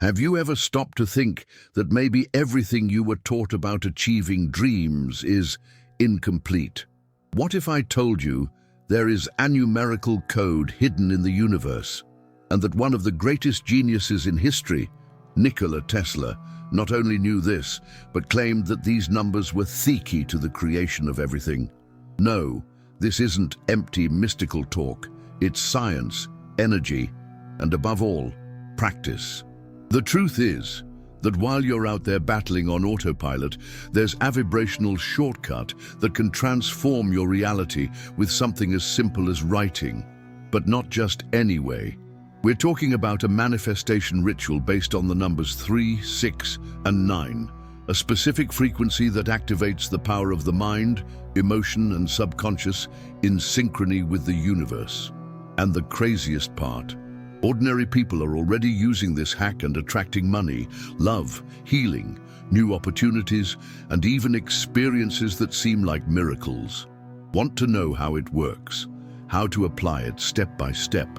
Have you ever stopped to think that maybe everything you were taught about achieving dreams is incomplete? What if I told you there is numerical code hidden in the universe, and that one of the greatest geniuses in history, Nikola Tesla, not only knew this, but claimed that these numbers were the key to the creation of everything? No, this isn't empty mystical talk. It's science, energy, and above all, practice. The truth is that while you're out there battling on autopilot, there's a vibrational shortcut that can transform your reality with something as simple as writing. But not just any way. We're talking about a manifestation ritual based on the numbers 3, 6, and 9, a specific frequency that activates the power of the mind, emotion, and subconscious in synchrony with the universe. And the craziest part, ordinary people are already using this hack and attracting money, love, healing, new opportunities, and even experiences that seem like miracles. Want to know how it works, how to apply it step by step,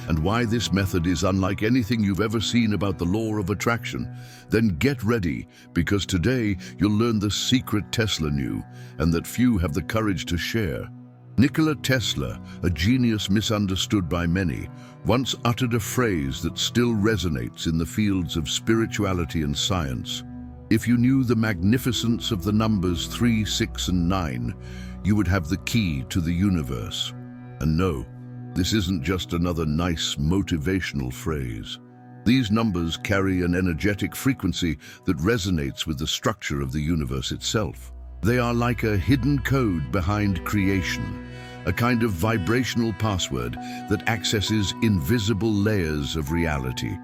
and why this method is unlike anything you've ever seen about the law of attraction? Then get ready, because today you'll learn the secret Tesla knew and that few have the courage to share. Nikola Tesla, a genius misunderstood by many, once uttered a phrase that still resonates in the fields of spirituality and science. If you knew the magnificence of the numbers 3, 6, and 9, you would have the key to the universe. And no, this isn't just another nice motivational phrase. These numbers carry an energetic frequency that resonates with the structure of the universe itself. They are like a hidden code behind creation, a kind of vibrational password that accesses invisible layers of reality.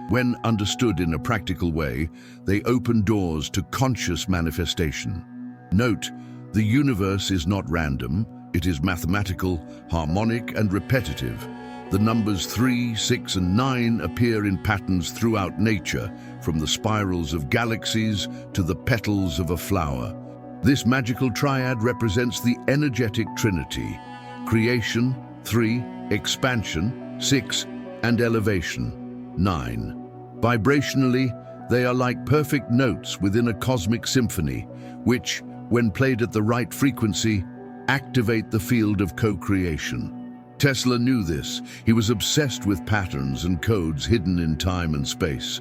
When understood in a practical way, they open doors to conscious manifestation. Note, the universe is not random, it is mathematical, harmonic, and repetitive. The numbers 3, 6, and 9 appear in patterns throughout nature, from the spirals of galaxies to the petals of a flower. This magical triad represents the energetic trinity: creation, 3, expansion, 6, and elevation, 9. Vibrationally, they are like perfect notes within a cosmic symphony, which, when played at the right frequency, activate the field of co-creation. Tesla knew this. He was obsessed with patterns and codes hidden in time and space.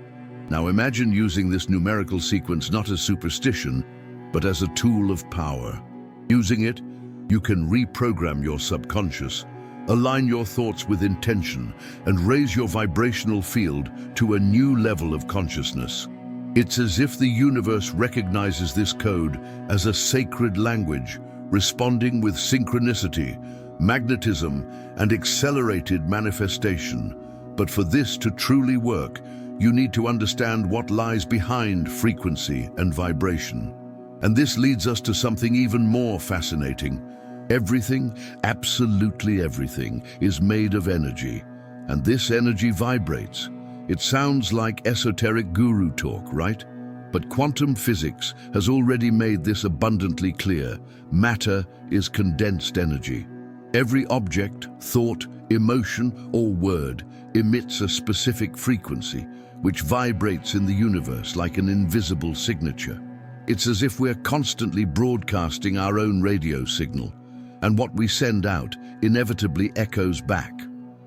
Now imagine using this numerical sequence not as superstition, but as a tool of power. Using it, you can reprogram your subconscious, align your thoughts with intention, and raise your vibrational field to a new level of consciousness. It's as if the universe recognizes this code as a sacred language, responding with synchronicity, magnetism, and accelerated manifestation. But for this to truly work, you need to understand what lies behind frequency and vibration. And this leads us to something even more fascinating. Everything, absolutely everything, is made of energy, and this energy vibrates. It sounds like esoteric guru talk, right? But quantum physics has already made this abundantly clear. Matter is condensed energy. Every object, thought, emotion, or word emits a specific frequency, which vibrates in the universe like an invisible signature. It's as if we're constantly broadcasting our own radio signal, and what we send out inevitably echoes back.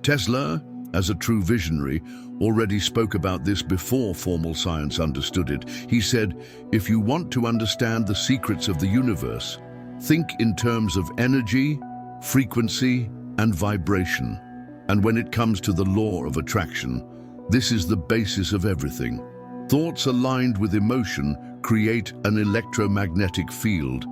Tesla, as a true visionary, already spoke about this before formal science understood it. He said, if you want to understand the secrets of the universe, think in terms of energy, frequency, and vibration. And when it comes to the law of attraction, this is the basis of everything. Thoughts aligned with emotion create an electromagnetic field,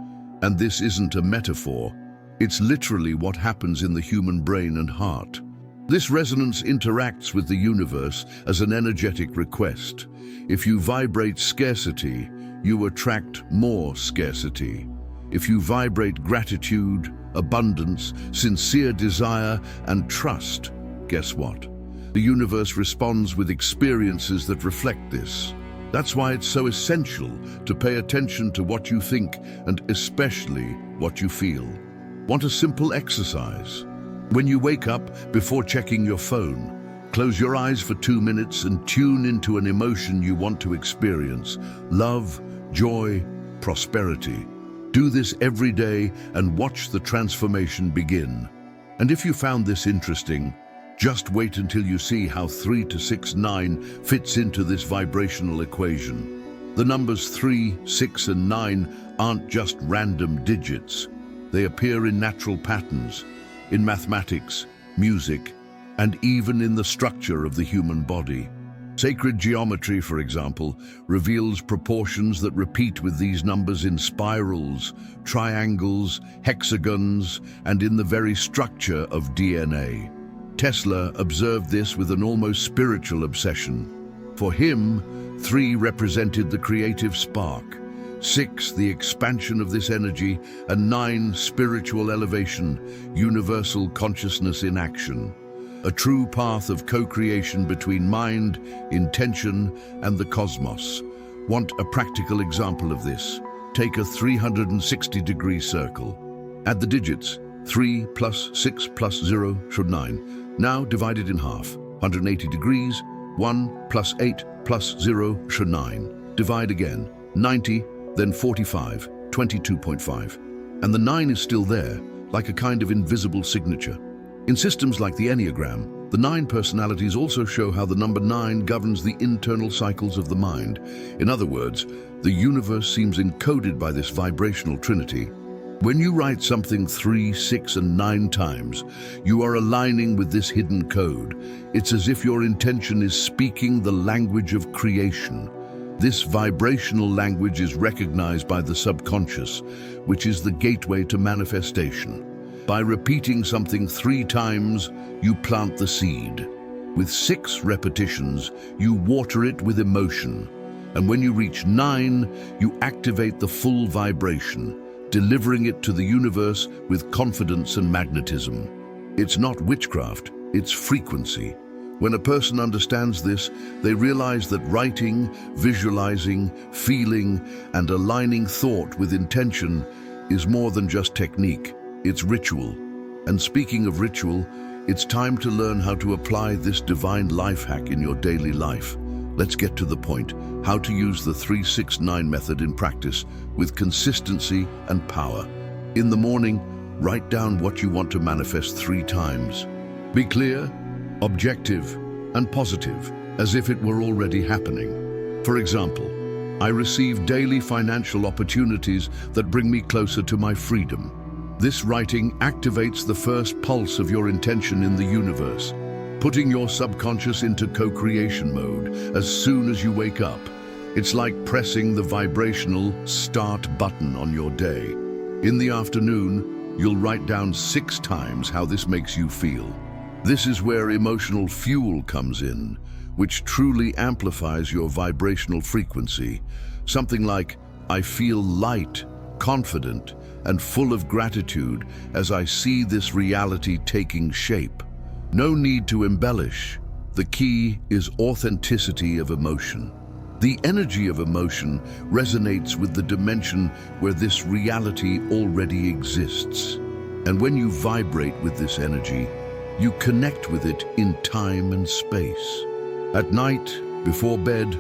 and this isn't a metaphor. It's literally what happens in the human brain and heart. This resonance interacts with the universe as an energetic request. If you vibrate scarcity, you attract more scarcity. If you vibrate gratitude, abundance, sincere desire, and trust, guess what? The universe responds with experiences that reflect this. That's why it's so essential to pay attention to what you think and especially what you feel. Want a simple exercise? When you wake up, before checking your phone, Close your eyes for 2 minutes and tune into an emotion you want to experience: love, joy, prosperity. Do this every day and watch the transformation begin. And if you found this interesting, just wait until you see how 3 to 6, 9 fits into this vibrational equation. The numbers 3, 6, and 9 aren't just random digits. They appear in natural patterns, in mathematics, music, and even in the structure of the human body. Sacred geometry, for example, reveals proportions that repeat with these numbers in spirals, triangles, hexagons, and in the very structure of DNA. Tesla observed this with an almost spiritual obsession. For him, 3 represented the creative spark, 6 the expansion of this energy, and 9 spiritual elevation, universal consciousness in action. A true path of co-creation between mind, intention, and the cosmos. Want a practical example of this? Take a 360-degree circle. Add the digits. 3 plus 6 plus 0 should 9. Now divide it in half. 180 degrees. 1 plus 8 plus 0 should 9. Divide again. 90, then 45, 22.5. And the 9 is still there, like a kind of invisible signature. In systems like the Enneagram, the 9 personalities also show how the number 9 governs the internal cycles of the mind. In other words, the universe seems encoded by this vibrational trinity. When you write something 3, 6, and 9 times, you are aligning with this hidden code. It's as if your intention is speaking the language of creation. This vibrational language is recognized by the subconscious, which is the gateway to manifestation. By repeating something 3 times, you plant the seed. With 6 repetitions, you water it with emotion. And when you reach 9, you activate the full vibration, delivering it to the universe with confidence and magnetism. It's not witchcraft, it's frequency. When a person understands this, they realize that writing, visualizing, feeling, and aligning thought with intention is more than just technique. It's ritual. And speaking of ritual, it's time to learn how to apply this divine life hack in your daily life. Let's get to the point: how to use the 3-6-9 method in practice with consistency and power. In the morning, write down what you want to manifest 3 times. Be clear, objective, and positive, as if it were already happening. For example, I receive daily financial opportunities that bring me closer to my freedom. This writing activates the first pulse of your intention in the universe, putting your subconscious into co-creation mode as soon as you wake up. It's like pressing the vibrational start button on your day. In the afternoon, you'll write down 6 times how this makes you feel. This is where emotional fuel comes in, which truly amplifies your vibrational frequency. Something like, I feel light, confident, and full of gratitude as I see this reality taking shape. No need to embellish. The key is authenticity of emotion. The energy of emotion resonates with the dimension where this reality already exists. And when you vibrate with this energy, you connect with it in time and space. At night, before bed,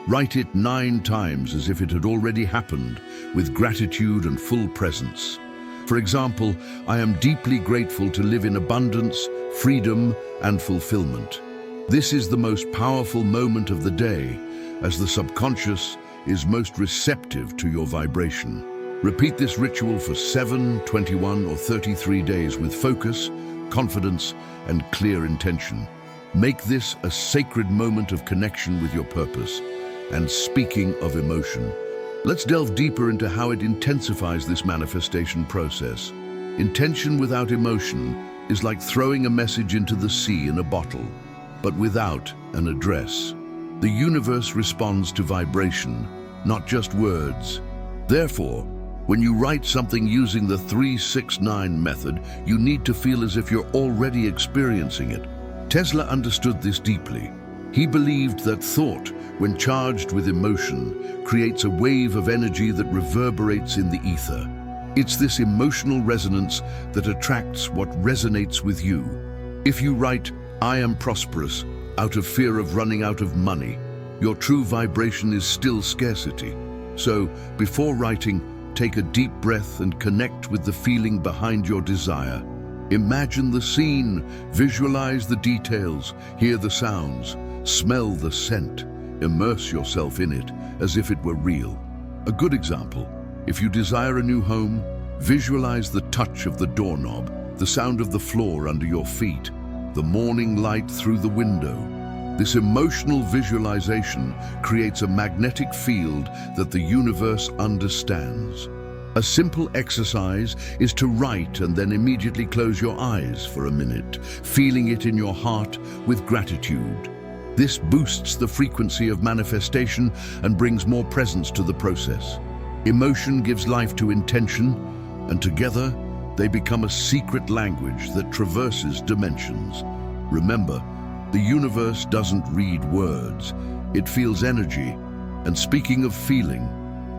write it 9 times as if it had already happened, with gratitude and full presence. For example, I am deeply grateful to live in abundance, freedom, and fulfillment. This is the most powerful moment of the day, as the subconscious is most receptive to your vibration. Repeat this ritual for 7, 21, or 33 days with focus, confidence, and clear intention. Make this a sacred moment of connection with your purpose. And speaking of emotion, let's delve deeper into how it intensifies this manifestation process. Intention without emotion is like throwing a message into the sea in a bottle, but without an address. The universe responds to vibration, not just words. Therefore, when you write something using the 3-6-9 method, you need to feel as if you're already experiencing it. Tesla understood this deeply. He believed that thought, when charged with emotion, creates a wave of energy that reverberates in the ether. It's this emotional resonance that attracts what resonates with you. If you write, I am prosperous, out of fear of running out of money. Your true vibration is still scarcity. So, before writing, take a deep breath and connect with the feeling behind your desire. Imagine the scene, visualize the details, hear the sounds, smell the scent, immerse yourself in it as if it were real. A good example, if you desire a new home, visualize the touch of the doorknob, the sound of the floor under your feet, the morning light through the window. This emotional visualization creates a magnetic field that the universe understands. A simple exercise is to write and then immediately close your eyes for a minute, feeling it in your heart with gratitude. This boosts the frequency of manifestation and brings more presence to the process. Emotion gives life to intention, and together they become a secret language that traverses dimensions. Remember, the universe doesn't read words, it feels energy. And speaking of feeling,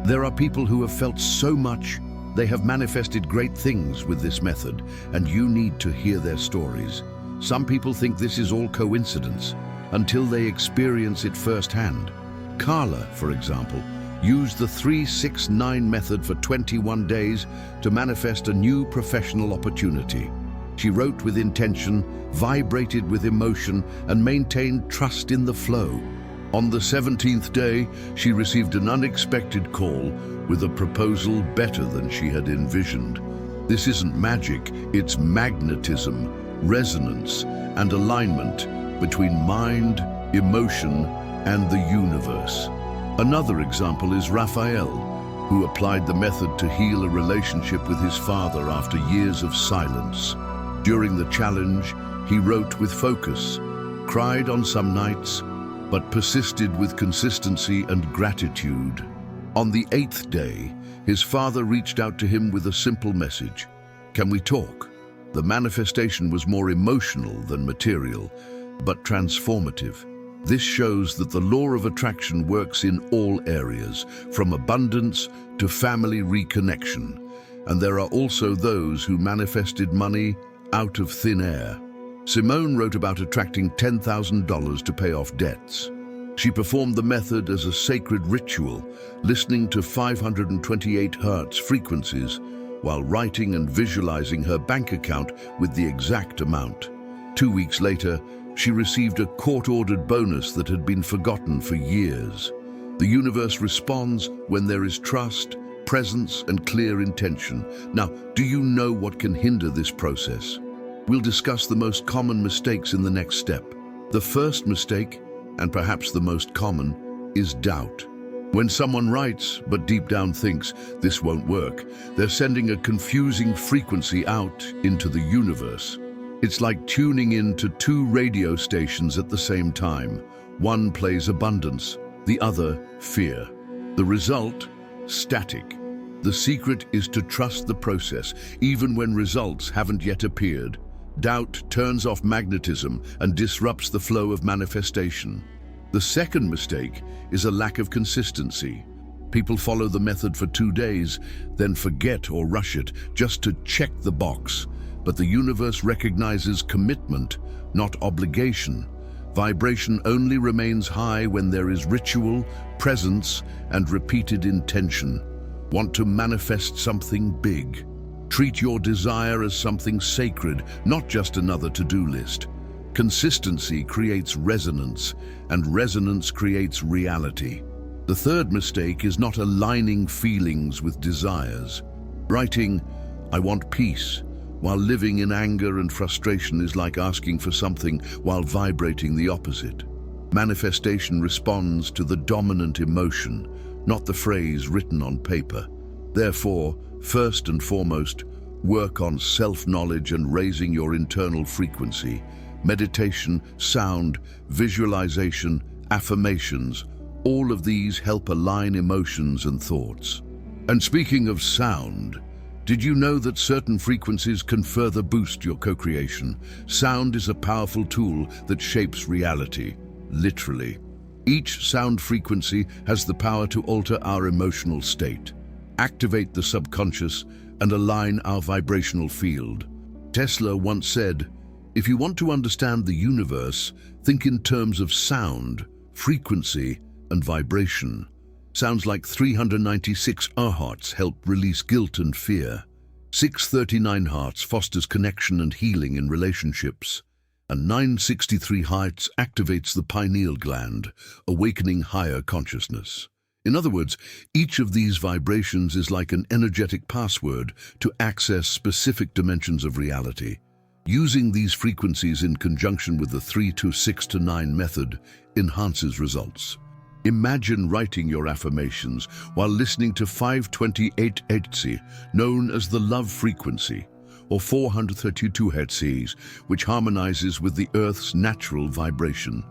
there are people who have felt so much, they have manifested great things with this method, and you need to hear their stories. Some people think this is all coincidence, until they experience it firsthand. Carla, for example, used the 3-6-9 method for 21 days to manifest a new professional opportunity. She wrote with intention, vibrated with emotion, and maintained trust in the flow. On the 17th day, she received an unexpected call with a proposal better than she had envisioned. This isn't magic, it's magnetism, resonance, and alignment between mind, emotion, and the universe. Another example is Raphael, who applied the method to heal a relationship with his father after years of silence. During the challenge, he wrote with focus, cried on some nights, but persisted with consistency and gratitude. On the 8th day, his father reached out to him with a simple message: "Can we talk?" The manifestation was more emotional than material, but transformative. This shows that the law of attraction works in all areas, from abundance to family reconnection. And there are also those who manifested money out of thin air. Simone wrote about attracting $10,000 to pay off debts. She performed the method as a sacred ritual, listening to 528 Hz frequencies, while writing and visualizing her bank account with the exact amount. 2 weeks later, she received a court-ordered bonus that had been forgotten for years. The universe responds when there is trust, presence, and clear intention. Now, do you know what can hinder this process? We'll discuss the most common mistakes in the next step. The first mistake, and perhaps the most common, is doubt. When someone writes, but deep down thinks, "This won't work," they're sending a confusing frequency out into the universe. It's like tuning in to two radio stations at the same time. One plays abundance, the other fear. The result? Static. The secret is to trust the process, even when results haven't yet appeared. Doubt turns off magnetism and disrupts the flow of manifestation. The second mistake is a lack of consistency. People follow the method for 2 days, then forget or rush it just to check the box. But the universe recognizes commitment, not obligation. Vibration only remains high when there is ritual, presence, and repeated intention. Want to manifest something big? Treat your desire as something sacred, not just another to-do list. Consistency creates resonance, and resonance creates reality. The third mistake is not aligning feelings with desires. Writing, "I want peace," while living in anger and frustration is like asking for something while vibrating the opposite. Manifestation responds to the dominant emotion, not the phrase written on paper. Therefore, first and foremost, work on self-knowledge and raising your internal frequency. Meditation, sound, visualization, affirmations, all of these help align emotions and thoughts. And speaking of sound, did you know that certain frequencies can further boost your co-creation? Sound is a powerful tool that shapes reality, literally. Each sound frequency has the power to alter our emotional state, activate the subconscious, and align our vibrational field. Tesla once said, If you want to understand the universe, think in terms of sound, frequency, and vibration. Sounds like 396 Hz help release guilt and fear. 639 Hz fosters connection and healing in relationships. And 963 Hz activates the pineal gland, awakening higher consciousness. In other words, each of these vibrations is like an energetic password to access specific dimensions of reality. Using these frequencies in conjunction with the 3 to 6 to 9 method enhances results. Imagine writing your affirmations while listening to 528 Hz, known as the love frequency, or 432 Hz, which harmonizes with the Earth's natural vibration.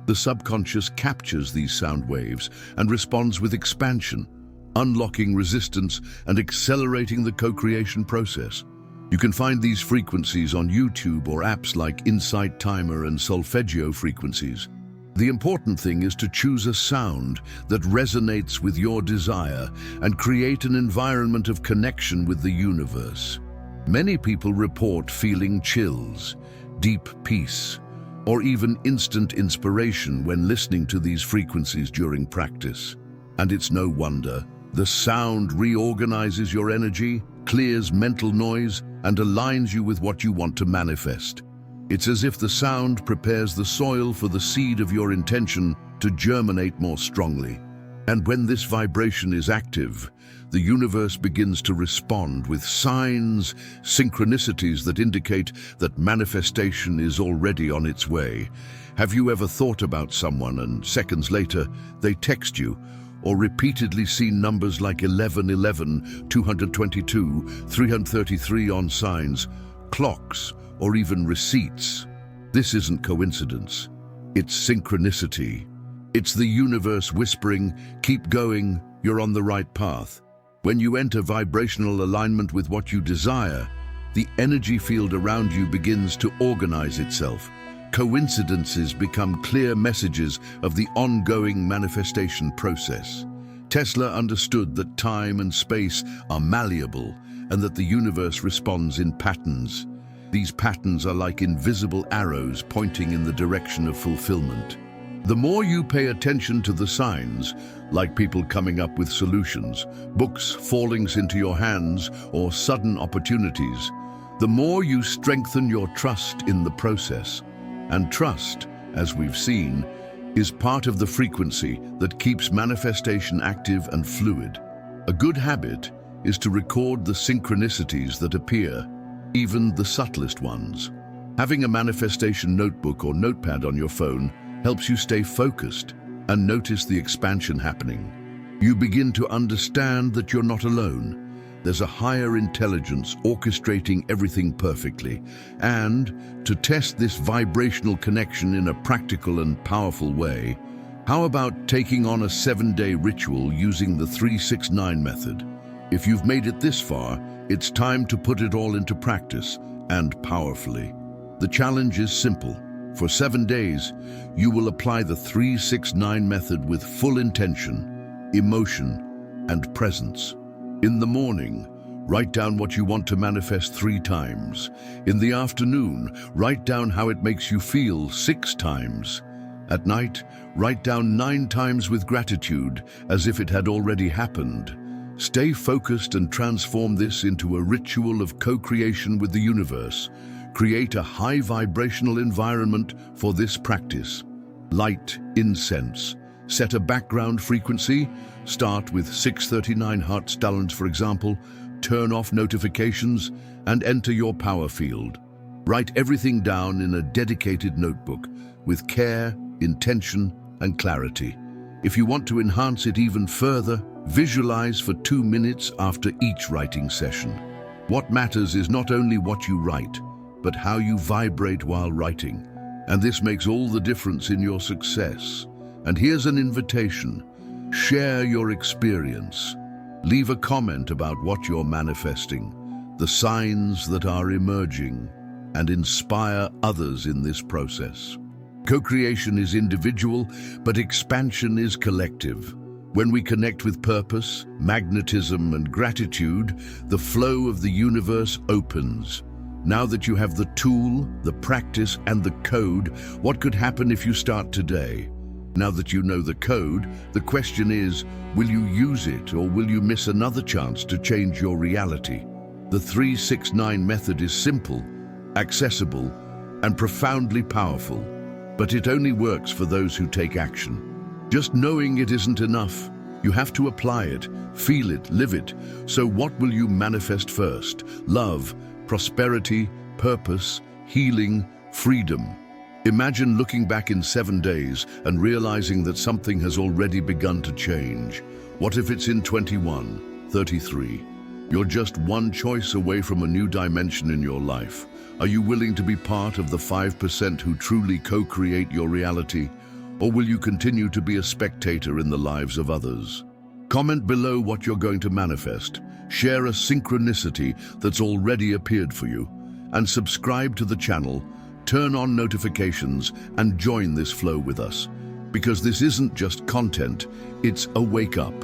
The subconscious captures these sound waves and responds with expansion, unlocking resistance and accelerating the co-creation process. You can find these frequencies on YouTube or apps like Insight Timer and Solfeggio frequencies. The important thing is to choose a sound that resonates with your desire and create an environment of connection with the universe. Many people report feeling chills, deep peace, or even instant inspiration when listening to these frequencies during practice. And it's no wonder. The sound reorganizes your energy, clears mental noise, and aligns you with what you want to manifest. It's as if the sound prepares the soil for the seed of your intention to germinate more strongly. And when this vibration is active, the universe begins to respond with signs, synchronicities that indicate that manifestation is already on its way. Have you ever thought about someone and seconds later they text you, or repeatedly seen numbers like 1111, 222, 333 on signs, clocks, or even receipts? This isn't coincidence. It's synchronicity. It's the universe whispering, keep going, you're on the right path. When you enter vibrational alignment with what you desire, the energy field around you begins to organize itself. Coincidences become clear messages of the ongoing manifestation process. Tesla understood that time and space are malleable and that the universe responds in patterns. These patterns are like invisible arrows pointing in the direction of fulfillment. The more you pay attention to the signs, like people coming up with solutions, books falling into your hands, or sudden opportunities, the more you strengthen your trust in the process. And trust, as we've seen, is part of the frequency that keeps manifestation active and fluid. A good habit is to record the synchronicities that appear, even the subtlest ones. Having a manifestation notebook or notepad on your phone helps you stay focused and notice the expansion happening. You begin to understand that you're not alone. There's a higher intelligence orchestrating everything perfectly. And to test this vibrational connection in a practical and powerful way, how about taking on a 7-day ritual using the 369 method? If you've made it this far, it's time to put it all into practice, and powerfully. The challenge is simple. For 7 days, you will apply the 369 method with full intention, emotion, and presence. In the morning, write down what you want to manifest 3 times. In the afternoon, write down how it makes you feel 6 times. At night, write down 9 times with gratitude, as if it had already happened. Stay focused and transform this into a ritual of co-creation with the universe. Create a high vibrational environment for this practice. Light incense. Set a background frequency. Start with 639 Hz, for example. Turn off notifications and enter your power field. Write everything down in a dedicated notebook with care, intention, and clarity. If you want to enhance it even further, visualize for 2 minutes after each writing session. What matters is not only what you write, but how you vibrate while writing. And this makes all the difference in your success. And here's an invitation. Share your experience. Leave a comment about what you're manifesting, the signs that are emerging, and inspire others in this process. Co-creation is individual, but expansion is collective. When we connect with purpose, magnetism, and gratitude, the flow of the universe opens. Now that you have the tool, the practice, and the code, what could happen if you start today? Now that you know the code, the question is, will you use it or will you miss another chance to change your reality? The 369 method is simple, accessible, and profoundly powerful, but it only works for those who take action. Just knowing it isn't enough. You have to apply it, feel it, live it. So what will you manifest first? Love, prosperity, purpose, healing, freedom. Imagine looking back in 7 days and realizing that something has already begun to change. What if it's in 21, 33? You're just one choice away from a new dimension in your life. Are you willing to be part of the 5% who truly co-create your reality? Or will you continue to be a spectator in the lives of others? Comment below what you're going to manifest. Share a synchronicity that's already appeared for you. And subscribe to the channel, turn on notifications, and join this flow with us. Because this isn't just content, it's a wake up.